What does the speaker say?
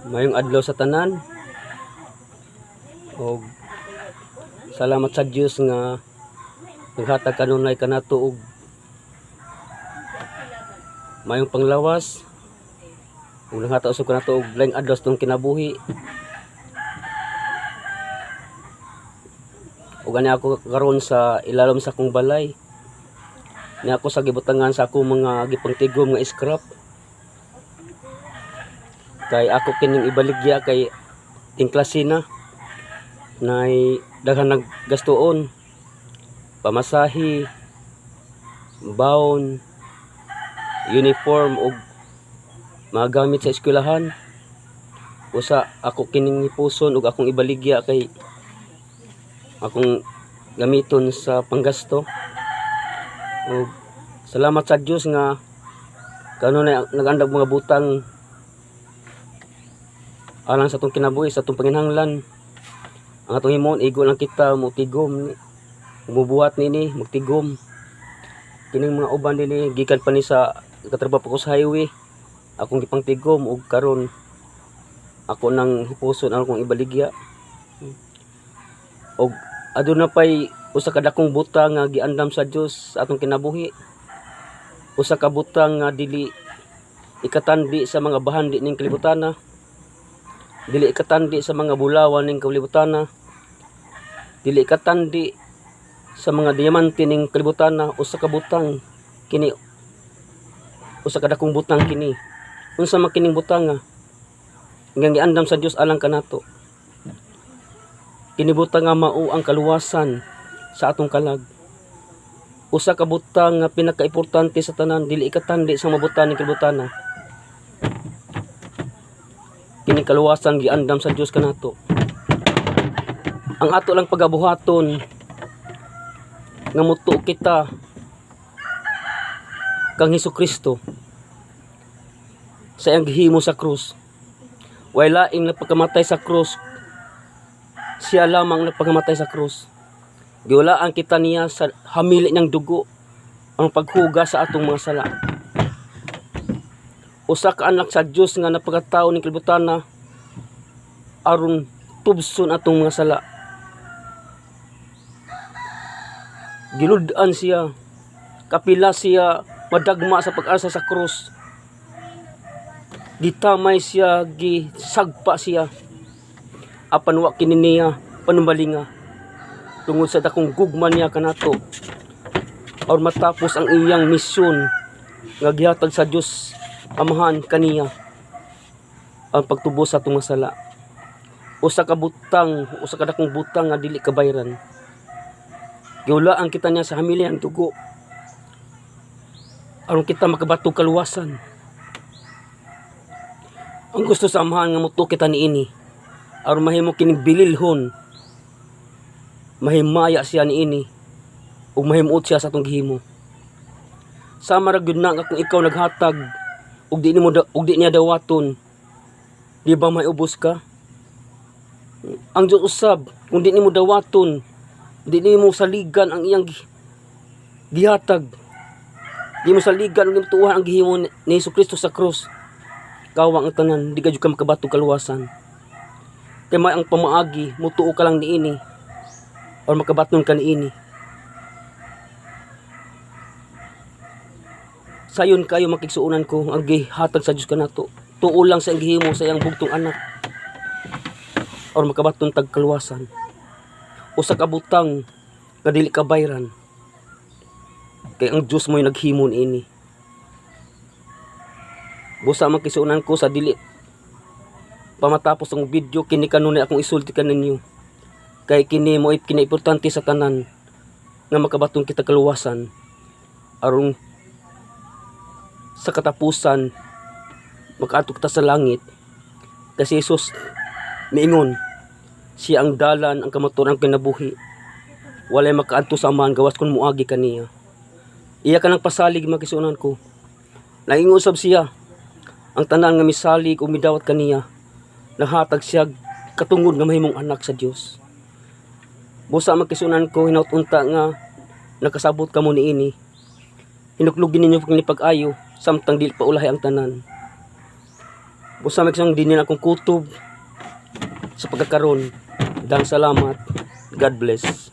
Mayong adlaw sa tanan. Og salamat sa Dios nga naghatag kanunay kanato og mayong panglawas. Ug naghatag usab kanato og laing adlaw sa tong kinabuhi. Ug ani ako karon sa ilalom sa akong balay. Ni ako sa gibutangan sa akong mga gipangtigom nga scrap. Kay ako kining ibaligya kay klase na nay daghan naggastuon, pamasahi, baon, uniform ug mga gamit sa eskwelahan. Usa ako kining ipuson ug akong ibaligya kay akong gamiton sa panggasto. Ug salamat sa Dios nga kanunay nag-andam mga butang alang sa atong kinabuhi, sa atong panginhanglan. Ang atong himon igo lang kita mo tigom, mubuhat nini magtigom. Kining mga uban dinhi gikan pa ni sa katrabaho ko sa highway, akong gipang tigom ug karon ako nang hipuson ang akong ibaligya. Og aduna pay usa ka dakong butang nga giandam sa Dios sa atong kinabuhi. Usa ka butang nga dili ikatandi sa mga bahandi ning kalibutana. Dili ikatandi sa mga bulawan ning kalibutana. Dili ikatandi sa mga diamante ning kalibutana. Usa ka butang kini, usa ka dakong butang kini. Unsa man kining butang nga giandam sa Dios alang kanato. Kini butang nga mao ang kaluwasan sa atong kalag. Usa ka butang nga pinakaimportante sa tanan, dili ikatandi sa mga butang ning kalibutana. Kini kaluwasan giandam sa Dios kanato. Ang ato lang pagabuhaton nga mutuo kita kang Hesukristo sa iyang gihimo sa krus. Way laing nagpakamatay sa krus, siya lamang nagpakamatay sa krus. Giwalaan kita niya sa hamili niyang dugo ang paghuga sa atong mga sala. Usa ka anak sa Dios nga napagatawo ning kalibutana aron tubson atong mga sala. Gilud-an siya, kapila siya madagma sa pag-asa sa krus. Gitamay siya, gisagpa siya. Apan wa kini niya panumbalinga tungod sa dakong gugma niya kanato. Aron matapos ang iyang misyon nga gihatag sa Dios Amahan kaniya ang pagtubos sa atong mga sala. Usa ka butang, usa ka dakong butang nga dili kabayran. Giulaan kita niya sa hamili ang dugo aron kita makabatog kaluwasan. Ang gusto sa amahan nga muto kita niini aron mahimo kining bililhon, mahimaya siya niini ug mahimuot siya sa atong gihimo. Sama ra gyud na nga kung ikaw naghatag ug di niya dawaton, di ba may ubos ka? Ang Diyos usab, kung di nimo dawaton, di nimo saligan ang iyang gihatag, di mo saligan ug tuwa ang gihimo ni Hesukristo sa krus, kawang ang tanan, di ka jud ka makabatog kaluwasan. Kay may ang pamaagi, mutuo ka lang niini or makabaton ka niini. Sayon kayo makigsuunan ko ang gihatag sa Dios kanato. Tuo lang sa gihimo sa iyang bugtong anak or makabaton tag kaluwasan. Usa ka butang nga dili kabayran. Kay ang Dios mo'y naghimon ini. Busa makigsuunan ko sa dili pamatapos ang video kini kanunay akong isulti kaninyo. Kay kini mo'y kinaimportante sa tanan nga makabaton kita kaluwasan aron sa katapusan makaadto kita sa langit. Kasi Jesus miingon siya ang dalan, ang kamatuoran, ang kinabuhi. Walay makaadto sa Amahan gawas kun muagi kaniya. Iya ka nang pasalig makisunan ko. Naingon usab siya ang tanan nga misalig o midawat kaniya. Nahatag siya katungod nga mahimong anak sa Dios. Busa makisunan ko hinaut-unta nga nakasabot ka mo niini. Hinuklugin ninyo pag-ayo samtang dili pa ulahi ang tanan. Busa magsang dinin akong kutob sa pagkakaroon. Dang salamat. God bless.